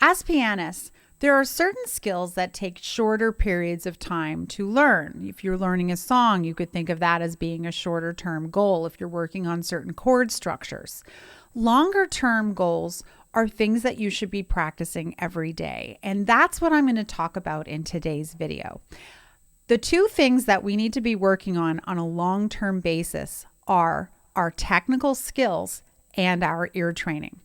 As pianists, there are certain skills that take shorter periods of time to learn. If you're learning a song, you could think of that as being a shorter term goal if you're working on certain chord structures. Longer term goals are things that you should be practicing every day. And that's what I'm going to talk about in today's video. The two things that we need to be working on a long-term basis are our technical skills and our ear training.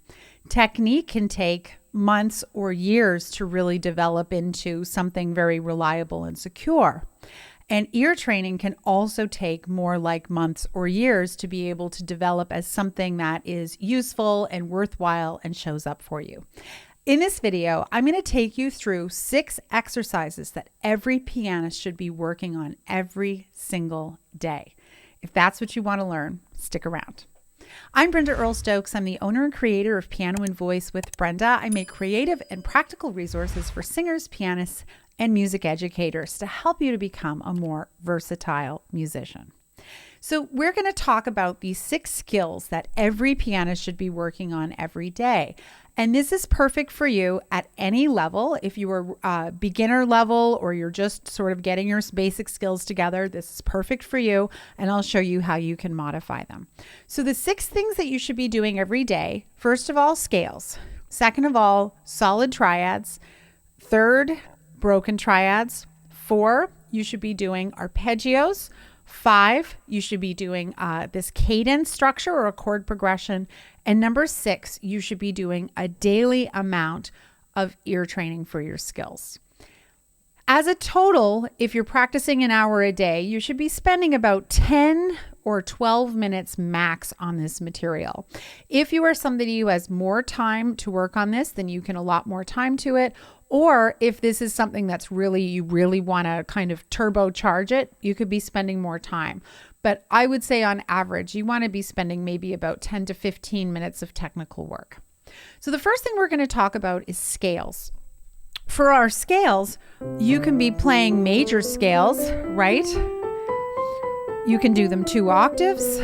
Technique can take months or years to really develop into something very reliable and secure. And ear training can also take more like months or years to be able to develop as something that is useful and worthwhile and shows up for you. In this video, I'm going to take you through 6 exercises that every pianist should be working on every single day. If that's what you want to learn, stick around. I'm Brenda Earl-Stokes. I'm the owner and creator of Piano and Voice with Brenda. I make creative and practical resources for singers, pianists, and music educators to help you to become a more versatile musician. So we're going to talk about these 6 skills that every pianist should be working on every day. And this is perfect for you at any level. If you are beginner level or you're just sort of getting your basic skills together, this is perfect for you. And I'll show you how you can modify them. So the 6 things that you should be doing every day, first of all, scales. Second of all, solid triads. Third, broken triads. 4, you should be doing arpeggios. 5, you should be doing this cadence structure or a chord progression. And number 6, you should be doing a daily amount of ear training for your skills. As a total, if you're practicing an hour a day, you should be spending about 10 or 12 minutes max on this material. If you are somebody who has more time to work on this, then you can allot more time to it. Or if this is something that's you really want to kind of turbocharge it, you could be spending more time. But I would say on average, you want to be spending maybe about 10 to 15 minutes of technical work. So the first thing we're going to talk about is scales. For our scales, you can be playing major scales, right? You can do them 2 octaves.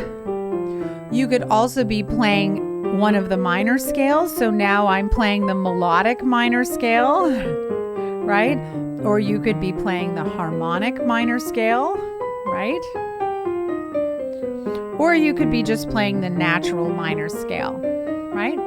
You could also be playing one of the minor scales. So now I'm playing the melodic minor scale, right? Or you could be playing the harmonic minor scale, right? Or you could be just playing the natural minor scale, right?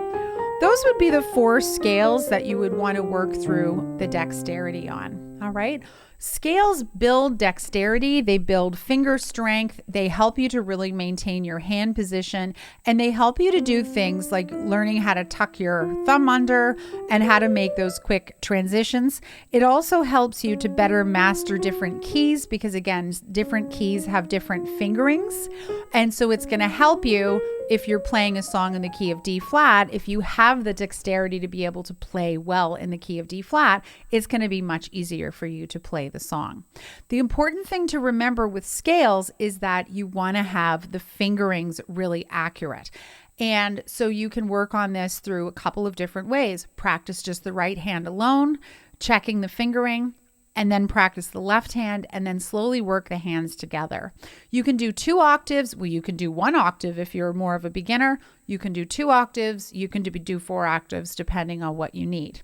Those would be the 4 scales that you would want to work through the dexterity on, all right? Scales build dexterity, they build finger strength, they help you to really maintain your hand position, and they help you to do things like learning how to tuck your thumb under and how to make those quick transitions. It also helps you to better master different keys because, again, different keys have different fingerings, and so it's going to help you if you're playing a song in the key of D flat. If you have the dexterity to be able to play well in the key of D flat, it's going to be much easier for you to play the song. The important thing to remember with scales is that you want to have the fingerings really accurate. And so you can work on this through a couple of different ways. Practice just the right hand alone, checking the fingering, and then practice the left hand, and then slowly work the hands together. You can do 2 octaves. Well, you can do 1 octave if you're more of a beginner. You can do 2 octaves. You can do 4 octaves depending on what you need.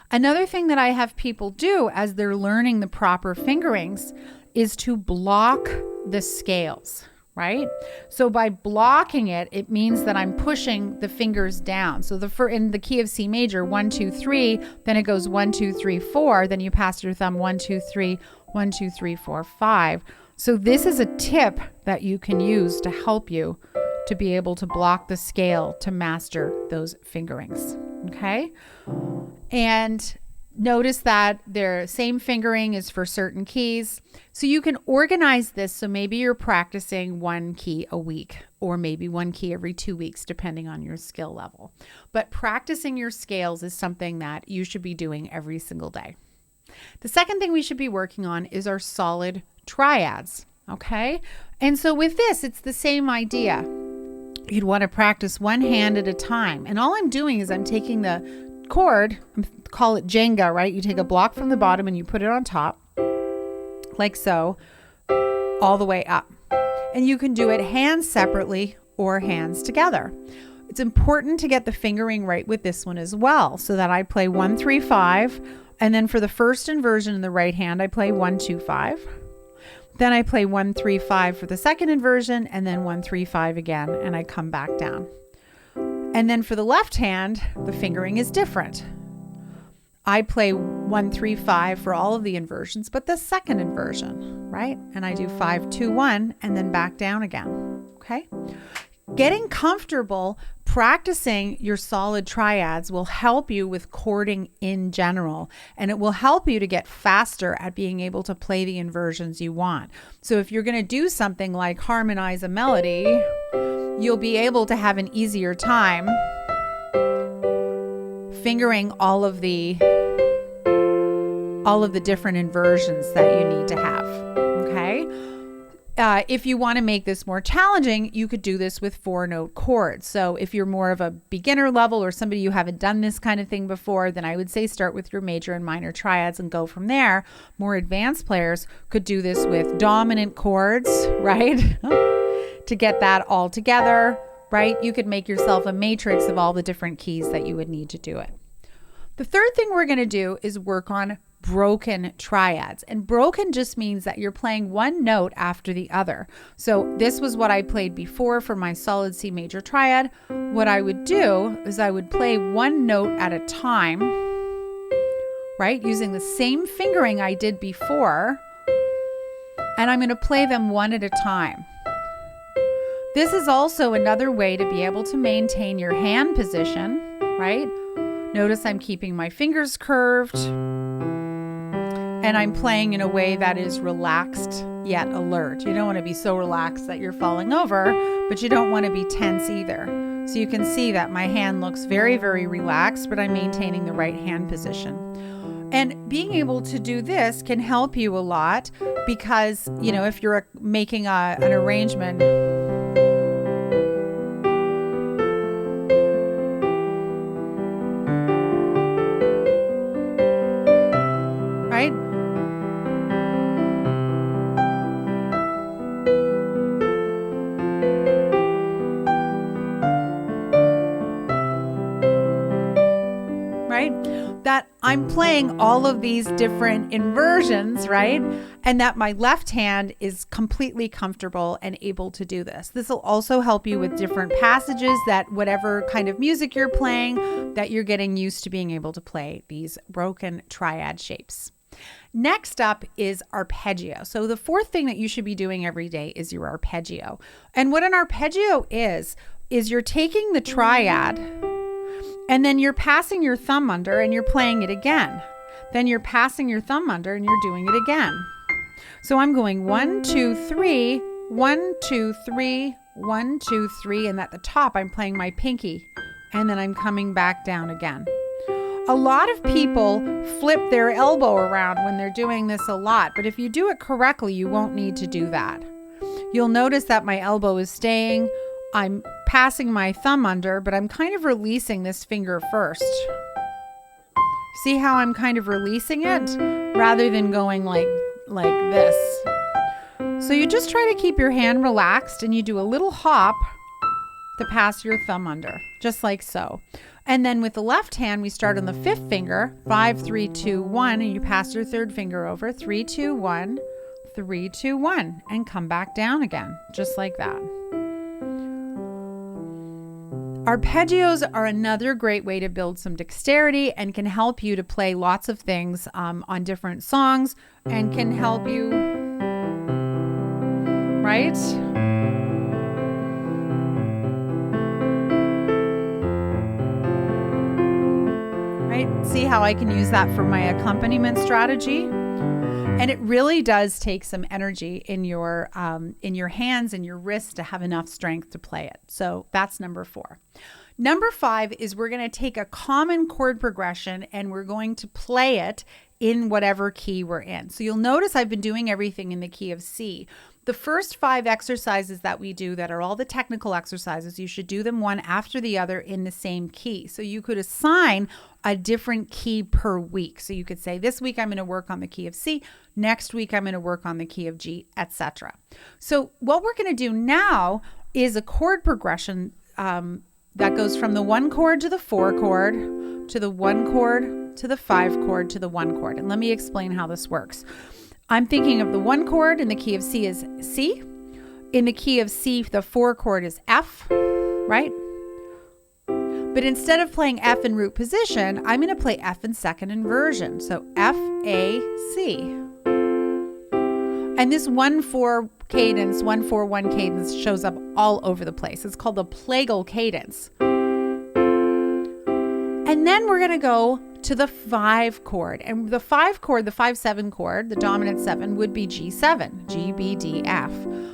Another thing that I have people do as they're learning the proper fingerings is to block the scales, right? So by blocking it, it means that I'm pushing the fingers down. So in the key of C major, 1, 2, 3, then it goes 1, 2, 3, 4. Then you pass your thumb 1, 2, 3, 1, 2, 3, 4, 5. So this is a tip that you can use to help you to be able to block the scale to master those fingerings. Okay? And notice that their same fingering is for certain keys. So you can organize this. So maybe you're practicing 1 key a week, or maybe 1 key every 2 weeks, depending on your skill level. But practicing your scales is something that you should be doing every single day. The second thing we should be working on is our solid triads. Okay. And so with this, it's the same idea. You'd want to practice 1 hand at a time. And all I'm doing is I'm taking the chord, call it Jenga, right? You take a block from the bottom and you put it on top, like so, all the way up. And you can do it hands separately or hands together. It's important to get the fingering right with this one as well, so that I play 1, 3, 5, and then for the first inversion in the right hand, I play 1, 2, 5. Then I play 1, 3, 5 for the second inversion, and then 1, 3, 5 again, and I come back down. And then for the left hand, the fingering is different. I play 1, 3, 5 for all of the inversions, but the second inversion, right? And I do 5, 2, 1, and then back down again, okay? Getting comfortable practicing your solid triads will help you with chording in general, and it will help you to get faster at being able to play the inversions you want. So if you're going to do something like harmonize a melody, you'll be able to have an easier time fingering all of the different inversions that you need to have, okay? If you want to make this more challenging, you could do this with 4-note chords. So if you're more of a beginner level or somebody you haven't done this kind of thing before, then I would say start with your major and minor triads and go from there. More advanced players could do this with dominant chords, right? To get that all together, right? You could make yourself a matrix of all the different keys that you would need to do it. The third thing we're going to do is work on broken triads. And broken just means that you're playing one note after the other. So this was what I played before for my solid C major triad. What I would do is I would play one note at a time, right? Using the same fingering I did before. And I'm going to play them one at a time. This is also another way to be able to maintain your hand position, right? Notice I'm keeping my fingers curved. And I'm playing in a way that is relaxed yet alert. You don't want to be so relaxed that you're falling over, but you don't want to be tense either. So you can see that my hand looks very, very relaxed, but I'm maintaining the right hand position. And being able to do this can help you a lot because, you know, if you're making an arrangement, right? That I'm playing all of these different inversions, right? And that my left hand is completely comfortable and able to do this. This will also help you with different passages, that whatever kind of music you're playing, that you're getting used to being able to play these broken triad shapes. Next up is arpeggio. So the fourth thing that you should be doing every day is your arpeggio. And what an arpeggio is you're taking the triad and then you're passing your thumb under and you're playing it again. Then you're passing your thumb under and you're doing it again. So I'm going 1, 2, 3, 1, 2, 3, 1, 2, 3. And at the top, I'm playing my pinky. And then I'm coming back down again. A lot of people flip their elbow around when they're doing this a lot. But if you do it correctly, you won't need to do that. You'll notice that my elbow is staying. I'm passing my thumb under, but I'm kind of releasing this finger first. See how I'm kind of releasing it rather than going like this. So you just try to keep your hand relaxed and you do a little hop to pass your thumb under, just like so. And then with the left hand, we start on the fifth finger, 5, 3, 2, 1, and you pass your third finger over, 3, 2, 1, 3, 2, 1, and come back down again, just like that. Arpeggios are another great way to build some dexterity and can help you to play lots of things on different songs and can help you, right? Right? See how I can use that for my accompaniment strategy? And it really does take some energy in your hands and your wrists to have enough strength to play it. So that's number 4. Number 5 is we're going to take a common chord progression and we're going to play it in whatever key we're in. So you'll notice I've been doing everything in the key of C. The first 5 exercises that we do that are all the technical exercises, you should do them one after the other in the same key. So you could assign a different key per week. So you could say, this week I'm going to work on the key of C. Next week I'm going to work on the key of G, etc. So what we're going to do now is a chord progression That goes from the 1 chord to the 4 chord, to the 1 chord, to the 5 chord, to the 1 chord. And let me explain how this works. I'm thinking of the 1 chord in the key of C is C. In the key of C, the 4 chord is F, right? But instead of playing F in root position, I'm going to play F in second inversion. So F, A, C. And this 1-4 cadence, 1-4-1 cadence shows up all over the place. It's called the plagal cadence. And then we're going to go to the 5 chord. And the 5 chord, the 5-7 chord, the dominant 7 would be G7, G, B, D, F.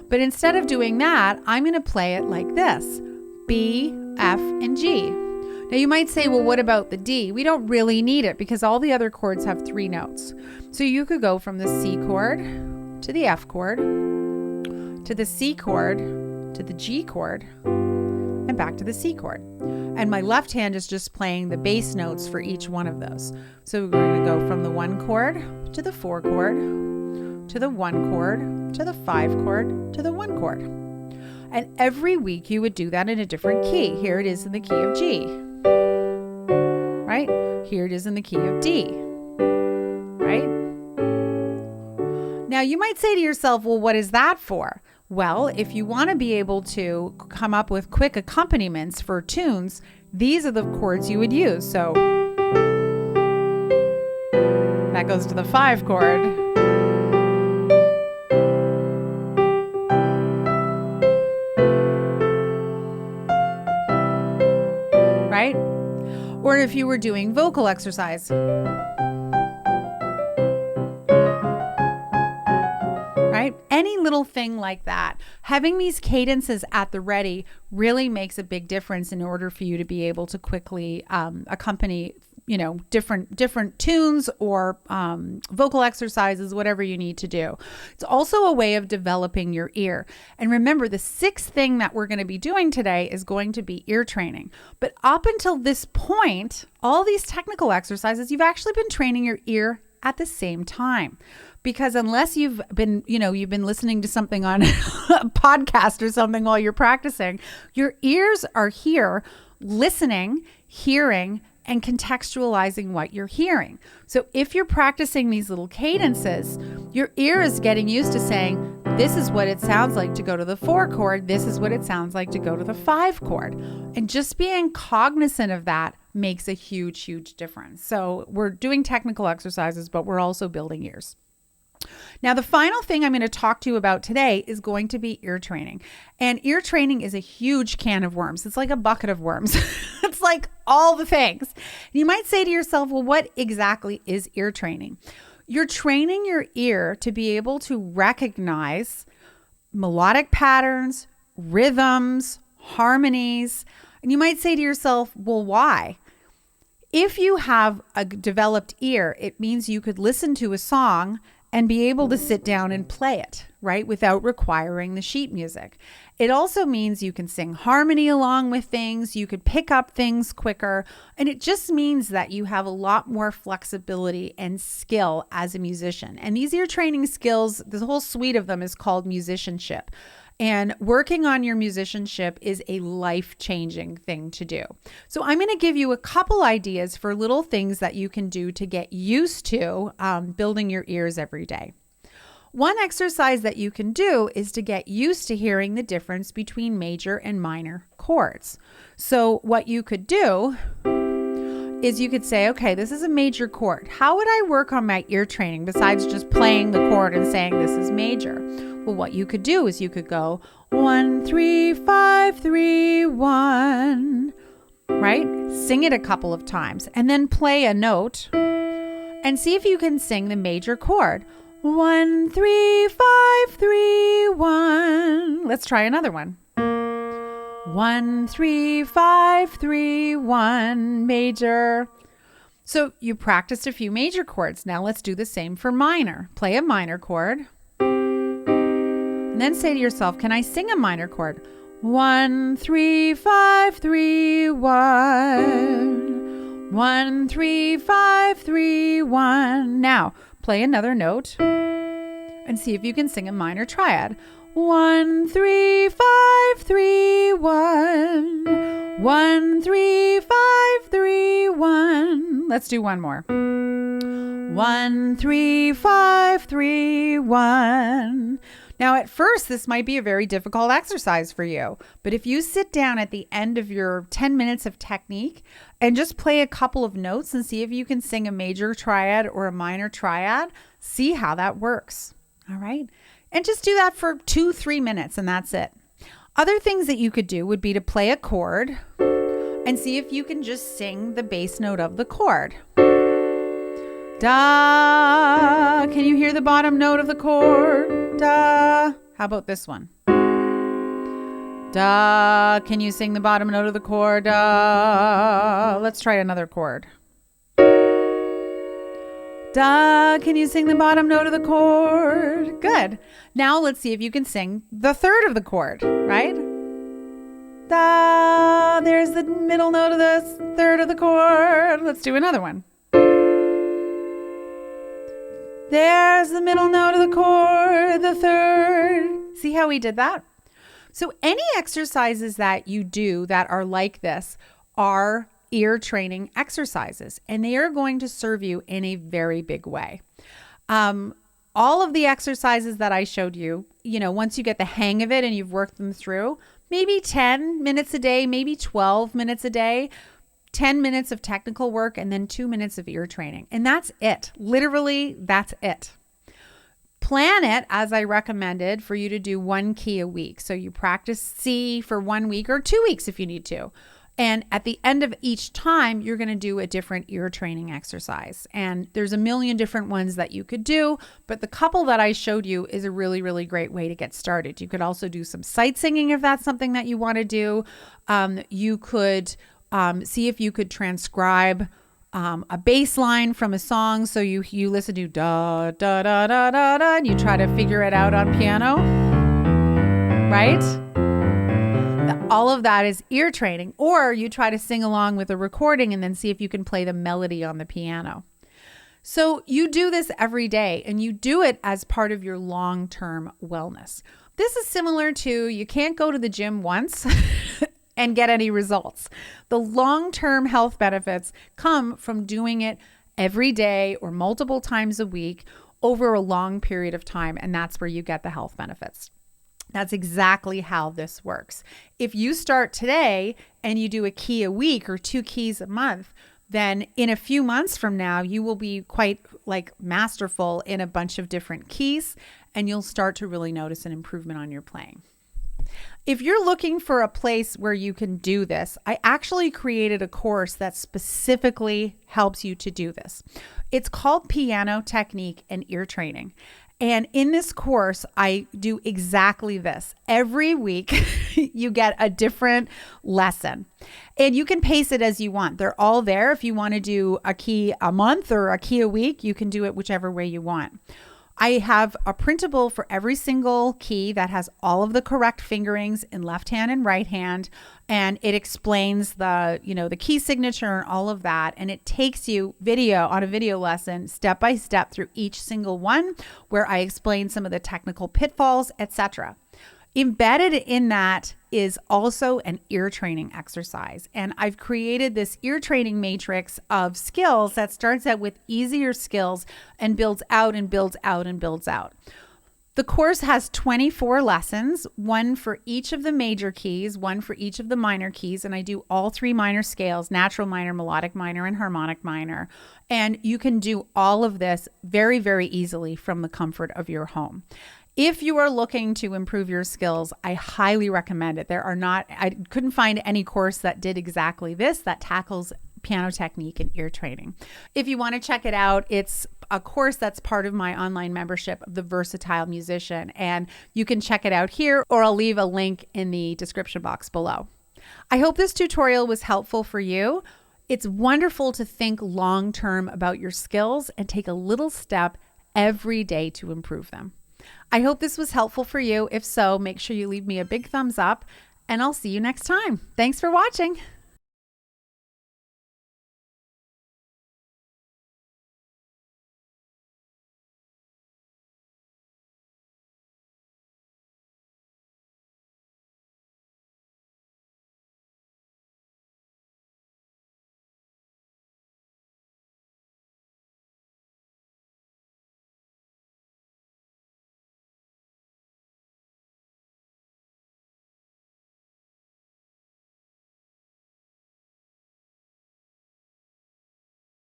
But instead of doing that, I'm going to play it like this, B, F, and G. Now you might say, well, what about the D? We don't really need it because all the other chords have 3 notes. So you could go from the C chord to the F chord, to the C chord, to the G chord, and back to the C chord. And my left hand is just playing the bass notes for each one of those. So we're going to go from the 1 chord to the 4 chord, to the 1 chord, to the 5 chord, to the 1 chord. And every week you would do that in a different key. Here it is in the key of G, right? Here it is in the key of D, right? Now you might say to yourself, well, what is that for? Well, if you want to be able to come up with quick accompaniments for tunes, these are the chords you would use. So that goes to the 5 chord. Right? Or if you were doing vocal exercise. Right? Any little thing like that. Having these cadences at the ready really makes a big difference in order for you to be able to quickly accompany, different tunes or vocal exercises, whatever you need to do. It's also a way of developing your ear. And remember, the 6th thing that we're going to be doing today is going to be ear training. But up until this point, all these technical exercises, you've actually been training your ear at the same time. Because unless you've been listening to something on a podcast or something while you're practicing, your ears are here listening, hearing, and contextualizing what you're hearing. So if you're practicing these little cadences, your ear is getting used to saying, this is what it sounds like to go to the 4 chord. This is what it sounds like to go to the 5 chord. And just being cognizant of that makes a huge, huge difference. So we're doing technical exercises, but we're also building ears. Now, the final thing I'm going to talk to you about today is going to be ear training. And ear training is a huge can of worms. It's like a bucket of worms. It's like all the things. You might say to yourself, well, what exactly is ear training? You're training your ear to be able to recognize melodic patterns, rhythms, harmonies. And you might say to yourself, well, why? If you have a developed ear, it means you could listen to a song and be able to sit down and play it, right? Without requiring the sheet music. It also means you can sing harmony along with things, you could pick up things quicker, and it just means that you have a lot more flexibility and skill as a musician. And these ear training skills, the whole suite of them is called musicianship. And working on your musicianship is a life-changing thing to do. So I'm going to give you a couple ideas for little things that you can do to get used to building your ears every day. One exercise that you can do is to get used to hearing the difference between major and minor chords. So what you could do is you could say, okay, this is a major chord. How would I work on my ear training besides just playing the chord and saying this is major? Well, what you could do is you could go 1, 3, 5, 3, 1, right? Sing it a couple of times and then play a note and see if you can sing the major chord. 1, 3, 5, 3, 1. Let's try another one. 1, 3, 5, 3, 1, major. So you practiced a few major chords. Now let's do the same for minor. Play a minor chord. And then say to yourself, can I sing a minor chord? 1, 3, 5, 3, 1. 1, 3, 5, 3, 1. Now play another note and see if you can sing a minor triad. 1, 3, 5, 3, 1. 1, 3, 5, 3, 1. Let's do one more. 1, 3, 5, 3, 1. Now, at first, this might be a very difficult exercise for you, but if you sit down at the end of your 10 minutes of technique and just play a couple of notes and see if you can sing a major triad or a minor triad, see how that works. All right. And just do that for 2-3 minutes and that's it. Other things that you could do would be to play a chord and see if you can just sing the bass note of the chord. Da. Can you hear the bottom note of the chord? Da. How about this one? Da. Can you sing the bottom note of the chord? Da. Let's try another chord. Da. Can you sing the bottom note of the chord? Good. Now let's see if you can sing the third of the chord, right? Da. There's the middle note of the third of the chord. Let's do another one. There's the middle note of the chord, the third. See how we did that? So any exercises that you do that are like this are ear training exercises, and they are going to serve you in a very big way. All of the exercises that I showed you, once you get the hang of it and you've worked them through, maybe 10 minutes a day, maybe 12 minutes a day, 10 minutes of technical work, and then 2 minutes of ear training. And that's it. Literally, that's it. Plan it as I recommended for you to do 1 key a week. So you practice C for 1 week or 2 weeks if you need to. And at the end of each time, you're going to do a different ear training exercise. And there's a million different ones that you could do, but the couple that I showed you is a really, really great way to get started. You could also do some sight singing if that's something that you want to do. You could see if you could transcribe a bass line from a song. So you listen to da, da, da, da, da, da, and you try to figure it out on piano, right? All of that is ear training. Or you try to sing along with a recording and then see if you can play the melody on the piano. So you do this every day and you do it as part of your long-term wellness. This is similar to you can't go to the gym once and get any results. The long-term health benefits come from doing it every day or multiple times a week over a long period of time, and that's where you get the health benefits. That's exactly how this works. If you start today and you do a key a week or 2 keys a month, then in a few months from now, you will be quite masterful in a bunch of different keys, and you'll start to really notice an improvement on your playing. If you're looking for a place where you can do this, I actually created a course that specifically helps you to do this. It's called Piano Technique and Ear Training. And in this course, I do exactly this. Every week, you get a different lesson. And you can pace it as you want. They're all there. If you want to do a key a month or a key a week, you can do it whichever way you want. I have a printable for every single key that has all of the correct fingerings in left hand and right hand. And it explains the key signature and all of that. And it takes you on a video lesson, step by step through each single one, where I explain some of the technical pitfalls, etc. Embedded in that is also an ear training exercise. And I've created this ear training matrix of skills that starts out with easier skills and builds out and builds out and builds out. The course has 24 lessons, 1 for each of the major keys, 1 for each of the minor keys. And I do all 3 minor scales: natural minor, melodic minor, and harmonic minor. And you can do all of this very, very easily from the comfort of your home. If you are looking to improve your skills, I highly recommend it. I couldn't find any course that did exactly this, that tackles piano technique and ear training. If you want to check it out, it's a course that's part of my online membership of the Versatile Musician, and you can check it out here, or I'll leave a link in the description box below. I hope this tutorial was helpful for you. It's wonderful to think long-term about your skills and take a little step every day to improve them. I hope this was helpful for you. If so, make sure you leave me a big thumbs up, and I'll see you next time. Thanks for watching.